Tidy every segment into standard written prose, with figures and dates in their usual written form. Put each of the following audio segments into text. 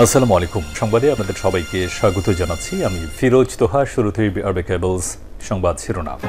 আসসালামু আলাইকুম। সংবাদে আপনাদের সবাইকে স্বাগত জানাচ্ছি। আমি ফিরোজ তোহা। শুরুতেই আরবে কেবলস সংবাদ শিরোনাম।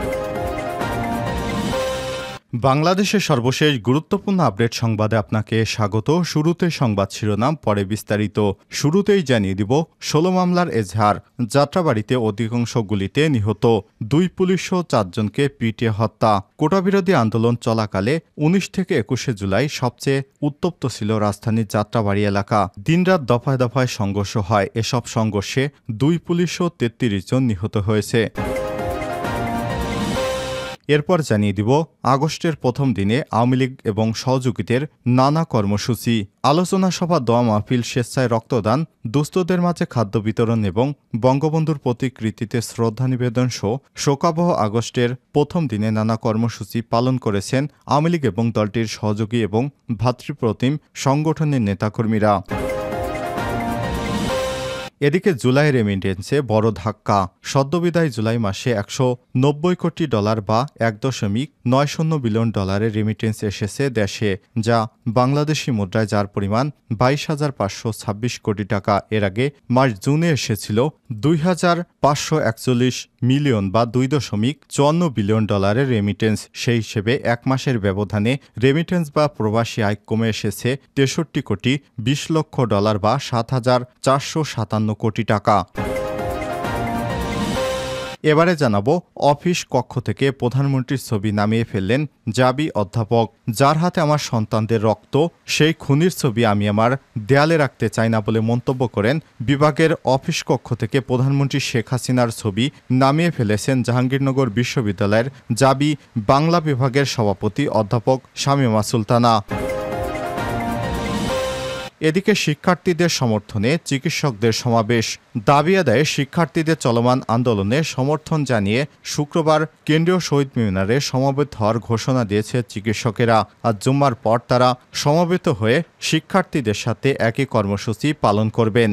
বাংলাদেশের সর্বশেষ গুরুত্বপূর্ণ আপডেট সংবাদে আপনাকে স্বাগত। শুরুতে সংবাদ শিরোনাম, পরে বিস্তারিত। শুরুতেই জানিয়ে দিব ১৬ মামলার এজাহার, যাত্রাবাড়িতে অধিকাংশ গুলিতে নিহত, ২ পুলিশসহ ৪ জনকে পিটিয়ে হত্যা। কোটাবিরোধী আন্দোলন চলাকালে ১৯ থেকে ২১শে জুলাই সবচেয়ে উত্তপ্ত ছিল রাজধানীর যাত্রাবাড়ি এলাকা। দিনরাত দফায় দফায় সংঘর্ষ হয়। এসব সংঘর্ষে ২ পুলিশসহ ৩৩ জন নিহত হয়েছে। এরপর জানিয়ে দিব আগস্টের প্রথম দিনে আওয়ামী লীগ এবং সহযোগীদের নানা কর্মসূচি, আলোচনা সভা, দোয়া মাহফিল, স্বেচ্ছায় রক্তদান, দুস্থদের মাঝে খাদ্য বিতরণ এবং বঙ্গবন্ধুর প্রতিকৃতিতে শ্রদ্ধা নিবেদন সহ শোকাবহ আগস্টের প্রথম দিনে নানা কর্মসূচি পালন করেছেন আওয়ামী লীগ এবং দলটির সহযোগী এবং ভাতৃপ্রতিম সংগঠনের নেতাকর্মীরা। এদিকে জুলাই রেমিটেন্সে বড় ধাক্কা। সদ্যবিদায়ী জুলাই মাসে $190 কোটি বা $1.90 বিলিয়ন রেমিটেন্স এসেছে দেশে, যা বাংলাদেশি মুদ্রায় যার পরিমাণ 22,526 কোটি টাকা। এর আগে মাস জুনে এসেছিল 2,541 মিলিয়ন বা $2.54 বিলিয়ন রেমিটেন্স। সেই হিসেবে এক মাসের ব্যবধানে রেমিটেন্স বা প্রবাসী আয় কমে এসেছে 63 কোটি 20 লক্ষ বা 7,457 কোটি টাকা। এবারে জানাবো, অফিস কক্ষ থেকে প্রধানমন্ত্রীর ছবি নামিয়ে ফেললেন জাবি অধ্যাপক। যার হাতে আমার সন্তানদের রক্ত, সেই খুনির ছবি আমি আমার দেয়ালে রাখতে চাই না বলে মন্তব্য করেন বিভাগের অফিস কক্ষ থেকে প্রধানমন্ত্রী শেখ হাসিনার ছবি নামিয়ে ফেলেছেন জাহাঙ্গীরনগর বিশ্ববিদ্যালয়ের জাবি বাংলা বিভাগের সভাপতি অধ্যাপক শামীমা সুলতানা। এদিকে শিক্ষার্থীদের সমর্থনে চিকিৎসকদের সমাবেশ, দাবি আদায়ে শিক্ষার্থীদের চলমান আন্দোলনে সমর্থন জানিয়ে শুক্রবার কেন্দ্রীয় শহীদ মিনারে সমবেত হওয়ার ঘোষণা দিয়েছে চিকিৎসকেরা। আজ জুম্মার পর তারা সমবেত হয়ে শিক্ষার্থীদের সাথে একই কর্মসূচি পালন করবেন।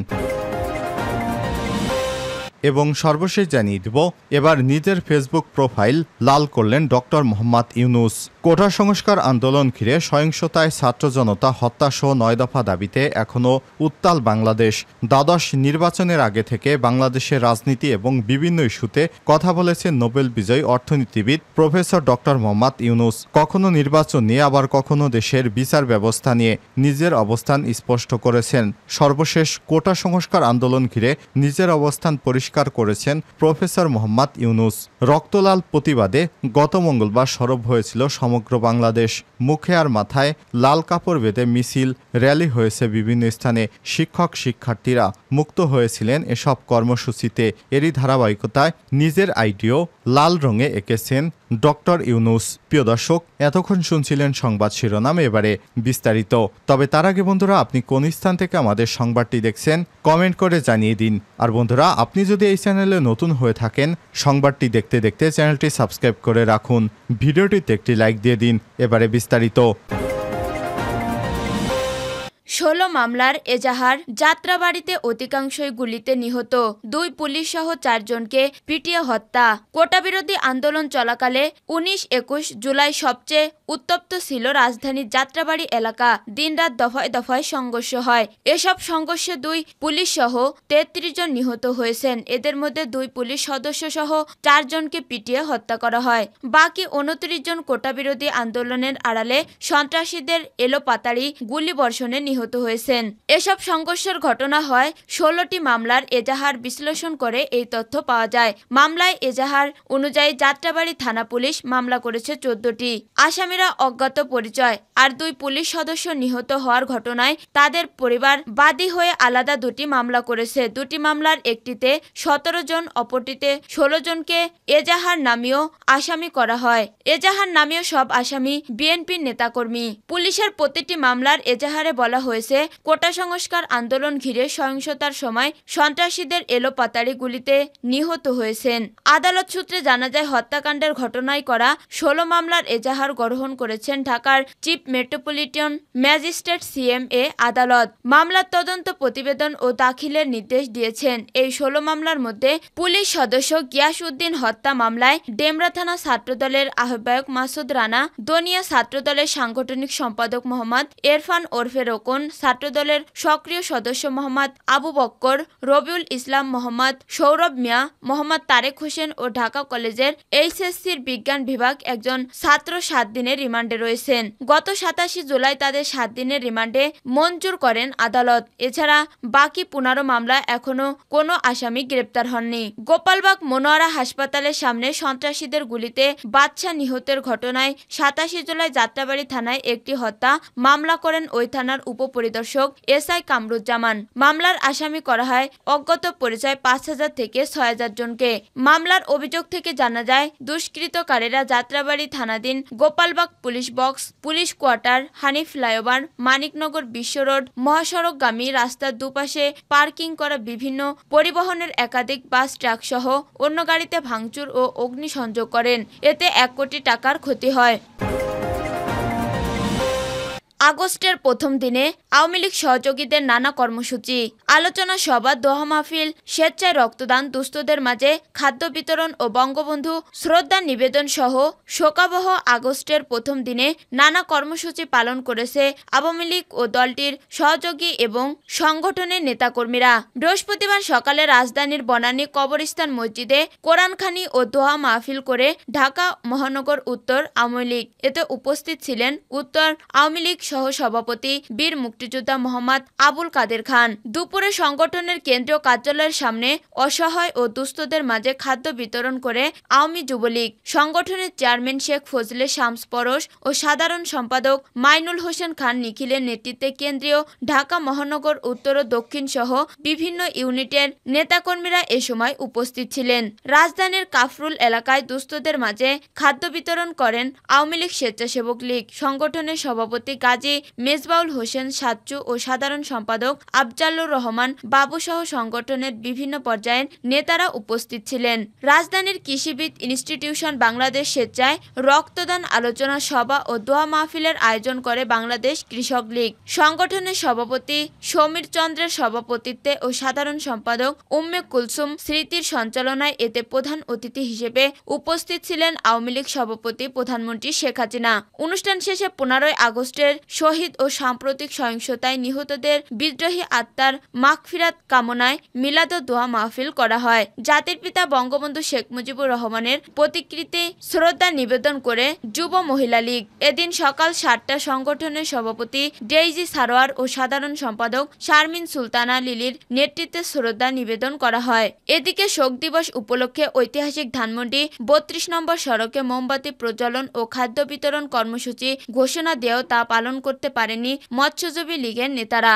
এবং সর্বশেষ জানিয়ে দিব, এবার নিজের ফেসবুক প্রোফাইল লাল করলেন ডক্টর মোহাম্মদ ইউনূস। কোটা সংস্কার আন্দোলন ঘিরে সহিংসতায় ছাত্র জনতা হত্যাসহ ৯ দফা দাবিতে এখনও উত্তাল বাংলাদেশ। দ্বাদশ নির্বাচনের আগে থেকে বাংলাদেশের রাজনীতি এবং বিভিন্ন ইস্যুতে কথা বলেছেন নোবেল বিজয়ী অর্থনীতিবিদ প্রফেসর ডক্টর মোহাম্মদ ইউনূস। কখনো নির্বাচন নিয়ে, আবার কখনো দেশের বিচার ব্যবস্থা নিয়ে নিজের অবস্থান স্পষ্ট করেছেন। সর্বশেষ কোটা সংস্কার আন্দোলন ঘিরে নিজের অবস্থান পরিষ্কার করেছেন প্রফেসর মোহাম্মদ ইউনূস। রক্তলাল প্রতিবাদে গত মঙ্গলবার সরব হয়েছিল সমগ্র বাংলাদেশ। মুখে আর মাথায় লাল কাপড় বেঁধে মিছিল, র্যালি হয়েছে বিভিন্ন স্থানে। শিক্ষক শিক্ষার্থীরা মুক্ত হয়েছিলেন এসব কর্মসূচিতে। এরই ধারাবাহিকতায় নিজের আইডিও লাল রঙে এঁকেছেন ডক্টর ইউনূস। প্রিয় দর্শক, এতক্ষণ শুনছিলেন সংবাদ শিরোনাম, এবারে বিস্তারিত। তবে তার আগে বন্ধুরা, আপনি কোন স্থান থেকে আমাদের সংবাদটি দেখছেন কমেন্ট করে জানিয়ে দিন। আর বন্ধুরা, আপনি যদি এই চ্যানেলে নতুন হয়ে থাকেন, সংবাদটি দেখতে দেখতে চ্যানেলটি সাবস্ক্রাইব করে রাখুন, ভিডিওটিতে একটি লাইক দিয়ে দিন। এবারে বিস্তারিত। ১৬ মামলার এজাহার, যাত্রাবাড়িতে অধিকাংশই গুলিতে নিহত, ২ পুলিশ সহ ৪ জনকে পিটিয়ে হত্যা। কোটাবিরোধী আন্দোলন চলাকালে ১৯-২১ জুলাই সবচেয়ে উত্তপ্ত ছিল রাজধানীর যাত্রাবাড়ি এলাকা। দিনরাত দফায় দফায় সংঘর্ষ হয়। এসব সংঘর্ষে ২ পুলিশ সহ ৩৩ জন নিহত হয়েছেন। এদের মধ্যে ২ পুলিশ সদস্য সহ ৪ জনকে পিটিয়ে হত্যা করা হয়। বাকি ২৯ জন কোটাবিরোধী আন্দোলনের আড়ালে সন্ত্রাসীদের এলোপাতাড়ি গুলিবর্ষণে নিহত হয়েছেন। এসব সংঘর্ষের ঘটনা হয় ১৬টি মামলার এজাহার বিশ্লেষণ করে এই তথ্য পাওয়া যায়। মামলায় এজাহার অনুযায়ী যাত্রাবাড়ি থানা পুলিশ মামলা করেছে ১৪টি। আসামিরা অজ্ঞাত পরিচয়। আর ২ পুলিশ সদস্য নিহত হওয়ার ঘটনায় তাদের পরিবার বাদী হয়ে আলাদা ২টি মামলা করেছে। ২টি মামলার একটিতে ১৭ জন, অপরটিতে ১৬ জনকে এজাহার নামিয়েও আসামি করা হয়। এজাহার নামিয়ে সব আসামি বিএনপির নেতাকর্মী। পুলিশের প্রতিটি মামলার এজাহারে বলা হয়েছে, কোটা সংস্কার আন্দোলন ঘিরে সহিংসতার সময় সন্ত্রাসীদের এলোপাতাড়ি গুলিতে নিহত হয়েছেন। আদালত সূত্রে জানা যায়, হত্যাকাণ্ডের ঘটনায় করা ১৬ মামলার এজাহার গ্রহণ করেছেন ঢাকার চিফ মেট্রোপলিটন ম্যাজিস্ট্রেট CMA আদালত। মামলার তদন্ত প্রতিবেদন ও দাখিলের নির্দেশ দিয়েছেন। এই ১৬ মামলার মধ্যে পুলিশ সদস্য গিয়াস উদ্দিন হত্যা মামলায় ডেমরা থানা ছাত্রদলের আহ্বায়ক মাসুদ রানা, দনিয়া ছাত্রদলের সাংগঠনিক সম্পাদক মোহাম্মদ এরফান ওরফে রোকন, মামুন, ছাত্রদলের সক্রিয় সদস্য মোহাম্মদ আবু বক্কর, রবিউল ইসলাম, মোহাম্মদ সৌরভ মিয়া, মোহাম্মদ তারেক হোসেন ও ঢাকা কলেজের এইচএসসির বিজ্ঞান বিভাগ একজন ছাত্র 7 দিনের রিমান্ডে রয়েছেন। গত 27 জুলাই তাদের 7 দিনের রিমান্ডে মঞ্জুর করেন আদালত। এছাড়া বাকি 15 মামলা এখনো কোনো আসামি গ্রেপ্তার হননি। গোপালবাগ মনোয়ারা হাসপাতালের সামনে সন্ত্রাসীদের গুলিতে বাদশা নিহতের ঘটনায় 27 জুলাই যাত্রাবাড়ী থানায় একটি হত্যা মামলা করেন ওই থানার উপপরিদর্শক এসআই কামরুজ্জামান। মামলার আসামি করা হয় অজ্ঞাত পরিচয় 5000 থেকে 6000 জনকে। মামলার অভিযোগ থেকে জানা যায় দুষ্কৃতকারীরা যাত্রাবাড়ী থানাধীন গোপালবাগ পুলিশ বক্স, পুলিশ কোয়ার্টার, হানি ফ্লাইওভার, মানিকনগর বিশ্ব রোড, মহাসড়কগামী রাস্তার দুপাশে পার্কিং করা বিভিন্ন পরিবহনের একাধিক বাস, ট্রাক সহ অন্য গাড়িতে ভাঙচুর ও অগ্নিসংযোগ করেন। এতে 1 কোটি টাকার ক্ষতি হয়। আগস্টের প্রথম দিনে আওয়ামী লীগ সহযোগীদের নানা কর্মসূচি, আলোচনা সভা, দোয়া মাহফিল, স্বেচ্ছায় রক্তদান, দুস্থদের মাঝে খাদ্য বিতরণ ও বঙ্গবন্ধু শ্রদ্ধা নিবেদন সহ শোকাবহ আগস্টের প্রথম দিনে নানা কর্মসূচি পালন করেছে আওয়ামী লীগ ও দলটির সহযোগী এবং সংগঠনের নেতাকর্মীরা। বৃহস্পতিবার সকালে রাজধানীর বনানী কবরস্থান মসজিদে কোরআনখানি ও দোয়া মাহফিল করে ঢাকা মহানগর উত্তর আওয়ামী লীগ। এতে উপস্থিত ছিলেন উত্তর আওয়ামী লীগ সহ সভাপতি বীর মুক্তিযোদ্ধা মোহাম্মদ আবুল কাদের খান। দুপুরে সংগঠনের কেন্দ্রীয় কার্যালয়ের সামনে অসহায় ও দুস্থদের মাঝে খাদ্য বিতরণ করে আওয়ামী যুবলীগ সংগঠনের চেয়ারম্যান শেখ ফজলে শামস পরশ ও সাধারণ সম্পাদক মাইনুল হোসেন খান নিখিলের নেতৃত্বে কেন্দ্রীয় ঢাকা মহানগর উত্তর ও দক্ষিণ সহ বিভিন্ন ইউনিটের নেতাকর্মীরা এ সময় উপস্থিত ছিলেন। রাজধানীর কাফরুল এলাকায় দুস্থদের মাঝে খাদ্য বিতরণ করেন আওয়ামী লীগ স্বেচ্ছাসেবক লীগ সংগঠনের সভাপতি গাজী মেজবাউল হোসেন সাচ্চু ও সাধারণ সম্পাদক আফজালুর রহমান বাবু সহ সংগঠনের বিভিন্ন পর্যায়ের নেতারা উপস্থিত ছিলেন। রাজধানীর কৃষিবিদ ইনস্টিটিউশন বাংলাদেশ স্বেচ্ছায় রক্তদান আলোচনা সভা ও দোয়া মাহফিলের আয়োজন করে বাংলাদেশ কৃষক লীগ সংগঠনের সভাপতি সমীর চন্দ্রের সভাপতিত্বে ও সাধারণ সম্পাদক উম্মে কুলসুম স্মৃতির সঞ্চালনায়। এতে প্রধান অতিথি হিসেবে উপস্থিত ছিলেন আওয়ামী লীগ সভাপতি প্রধানমন্ত্রী শেখ হাসিনা। অনুষ্ঠান শেষে 15 আগস্টের শহীদ ও সাম্প্রতিক সহিংসতায় নিহতদের বিদ্রোহী আত্মার মাগফিরাত কামনায় মিলাদ ও দোয়া মাহফিল করা হয়। জাতির পিতা বঙ্গবন্ধু শেখ মুজিবুর রহমানের প্রতিকৃতি শ্রদ্ধা নিবেদন করে যুব মহিলা লীগ। এদিন সকাল 7টায় সংগঠনের সভাপতি ডেইজি সারোয়ার ও সাধারণ সম্পাদক শারমিন সুলতানা লিলির নেতৃত্বে শ্রদ্ধা নিবেদন করা হয়। এদিকে শোক দিবস উপলক্ষে ঐতিহাসিক ধানমন্ডি 32 নম্বর সড়কে মোমবাতি প্রজ্বলন ও খাদ্য বিতরণ কর্মসূচি ঘোষণা দিয়েও তা পালন করতে পারেনি মৎস্যজীবী লীগের নেতারা।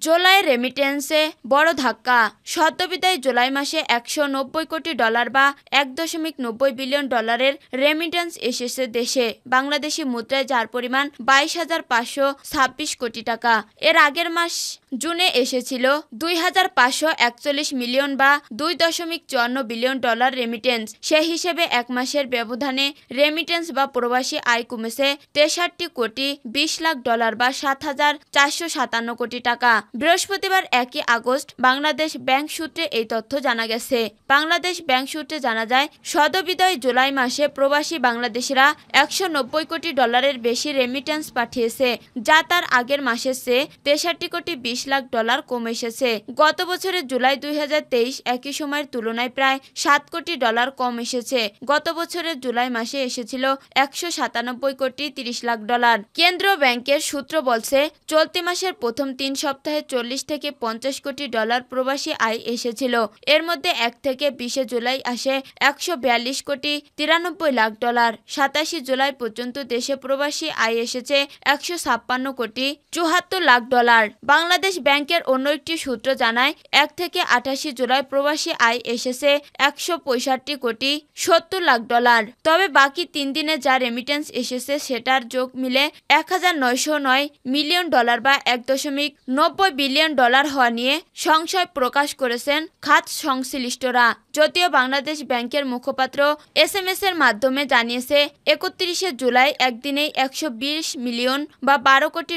জুলাই রেমিটেন্সে বড় ধাক্কা, সদ্যবিদায়ী জুলাই মাসে $190 কোটি বা $1.90 বিলিয়ন রেমিটেন্স এসেছে দেশে বাংলাদেশি মুদ্রায়, যার পরিমাণ 22,526 কোটি টাকা। এর আগের মাস জুনে এসেছিল 2,541 মিলিয়ন বা $2.54 বিলিয়ন রেমিটেন্স। সেই হিসেবে এক মাসের ব্যবধানে রেমিটেন্স বা প্রবাসী আয় কমেছে 63 কোটি 20 লাখ বা 7,457 কোটি টাকা। বৃহস্পতিবার 1 আগস্ট বাংলাদেশ ব্যাংক সূত্রে এই তথ্য জানা গেছে। বাংলাদেশ ব্যাংক সূত্রে জানা যায়, সদ্যবিদায়ী জুলাই মাসে প্রবাসী বাংলাদেশিরা $190 কোটি বেশি রেমিটেন্স পাঠিয়েছে, যা তার আগের মাসের চেয়ে 63 কোটি 20 লাখ কম এসেছে। গত বছরের জুলাই 2023 একই সময়ের তুলনায় প্রায় 7 কোটি কম এসেছে। গত বছরের জুলাই মাসে এসেছিল $197 কোটি 30 লাখ। কেন্দ্রীয় ব্যাংকের সূত্র বলছে, চলতি মাসের প্রথম 3 সপ্তাহে 40 থেকে 50 কোটি প্রবাসী আয় এসেছিল। এর মধ্যে 1 থেকে 20 জুলাই আসে $142 কোটি 93 লাখ। 27 জুলাই পর্যন্ত দেশে প্রবাসী আয় এসেছে $156 কোটি 74 লাখ। বাংলাদেশ ব্যাংকের অন্য একটি সূত্র জানায়, 1 থেকে 28 জুলাই প্রবাসী আয় এসেছে $165 কোটি 70 লাখ। তবে বাকি 3 দিনে যা রেমিটেন্স এসেছে সেটার যোগ মিলে $1,909 মিলিয়ন বা $1.90 বিলিয়ন হওয়া নিয়ে সংশয় প্রকাশ করেছেন খাত সংশ্লিষ্টরা। যদিও বাংলাদেশ ব্যাংকের মুখপাত্র SMS এর মাধ্যমে জানিয়েছে, 31 জুলাই একদিনেই 120 মিলিয়ন বা $12 কোটি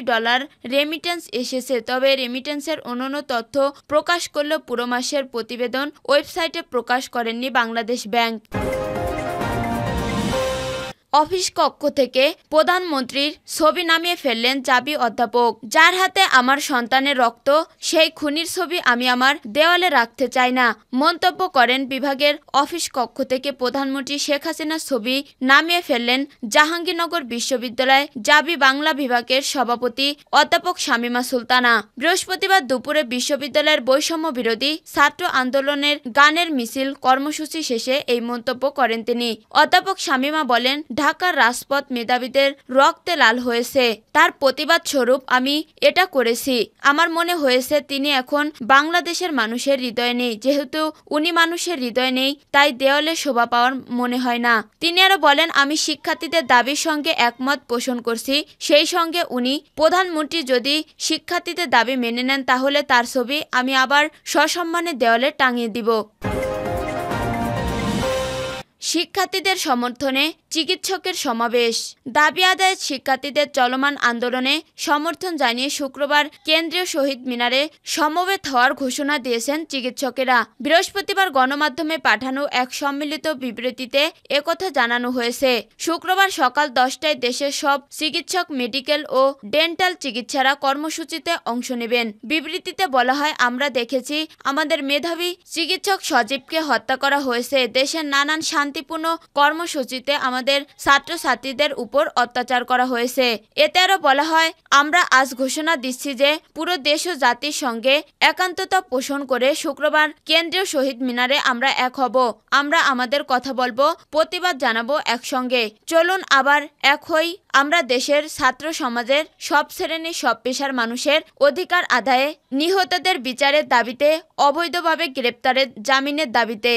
রেমিটেন্স এসেছে। তবে রেমিটেন্সের অন্যান্য তথ্য প্রকাশ করলেও পুরো মাসের প্রতিবেদন ওয়েবসাইটে প্রকাশ করেননি বাংলাদেশ ব্যাংক। অফিস কক্ষ থেকে প্রধানমন্ত্রীর ছবি নামিয়ে ফেললেন জাবি অধ্যাপক। যার হাতে আমার সন্তানের রক্ত, সেই খুনির ছবি আমি আমার দেওয়ালে রাখতে চাই না, মন্তব্য করেন বিভাগের অফিস কক্ষ থেকে প্রধানমন্ত্রী শেখ হাসিনার ছবি নামিয়ে ফেললেন জাহাঙ্গীরনগর বিশ্ববিদ্যালয় জাবি বাংলা বিভাগের সভাপতি অধ্যাপক শামীমা সুলতানা। বৃহস্পতিবার দুপুরে বিশ্ববিদ্যালয়ের বৈষম্য বিরোধী ছাত্র আন্দোলনের গানের মিছিল কর্মসূচি শেষে এই মন্তব্য করেন তিনি। অধ্যাপক শামীমা বলেন, ঢাকার রাজপথ মেধাবীদের রক্তে লাল হয়েছে, তার প্রতিবাদ স্বরূপ আমি এটা করেছি। আমার মনে হয়েছে তিনি এখন বাংলাদেশের মানুষের হৃদয়ে নেই। যেহেতু উনি মানুষের হৃদয়ে নেই, তাই দেওয়ালে শোভা পাওয়ার মনে হয় না। তিনি আরো বলেন, আমি শিক্ষার্থীদের দাবির সঙ্গে একমত পোষণ করছি। সেই সঙ্গে উনি প্রধানমন্ত্রী যদি শিক্ষার্থীদের দাবি মেনে নেন, তাহলে তার ছবি আমি আবার সসম্মানে দেওয়ালে টাঙিয়ে দিব। শিক্ষার্থীদের সমর্থনে চিকিৎসকের সমাবেশ। দাবি আদায়ে শিক্ষার্থীদের চলমান আন্দোলনে সমর্থন জানিয়ে শুক্রবার কেন্দ্রীয় শহীদ মিনারে সমবেত হওয়ার ঘোষণা দিয়েছেন চিকিৎসকেরা। বৃহস্পতিবার গণমাধ্যমে পাঠানো এক সম্মিলিত বিবৃতিতে একথা জানানো হয়েছে। শুক্রবার সকাল 10টায় দেশের সব চিকিৎসক, মেডিকেল ও ডেন্টাল চিকিৎসারা কর্মসূচিতে অংশ নেবেন। বিবৃতিতে বলা হয়, আমরা দেখেছি আমাদের মেধাবী চিকিৎসক সজীবকে হত্যা করা হয়েছে। দেশের নানান শান্তিপূর্ণ কর্মসূচিতে আমাদের ছাত্রছাত্রীদের উপর অত্যাচার করা হয়েছে। এতে আরো বলা হয়, আমরা আজ ঘোষণা দিচ্ছি যে পুরো দেশ ও জাতির সঙ্গে একান্ততা পোষণ করে শুক্রবার কেন্দ্রীয় শহীদ মিনারে আমরা এক হব। আমরা আমাদের কথা বলবো, প্রতিবাদ জানাবো একসঙ্গে। চলুন আবার এক হই। আমরা দেশের ছাত্র সমাজের সব শ্রেণী, সব পেশার মানুষের অধিকার আদায়ে, নিহতদের বিচারের দাবিতে, অবৈধভাবে গ্রেপ্তারের জামিনের দাবিতে।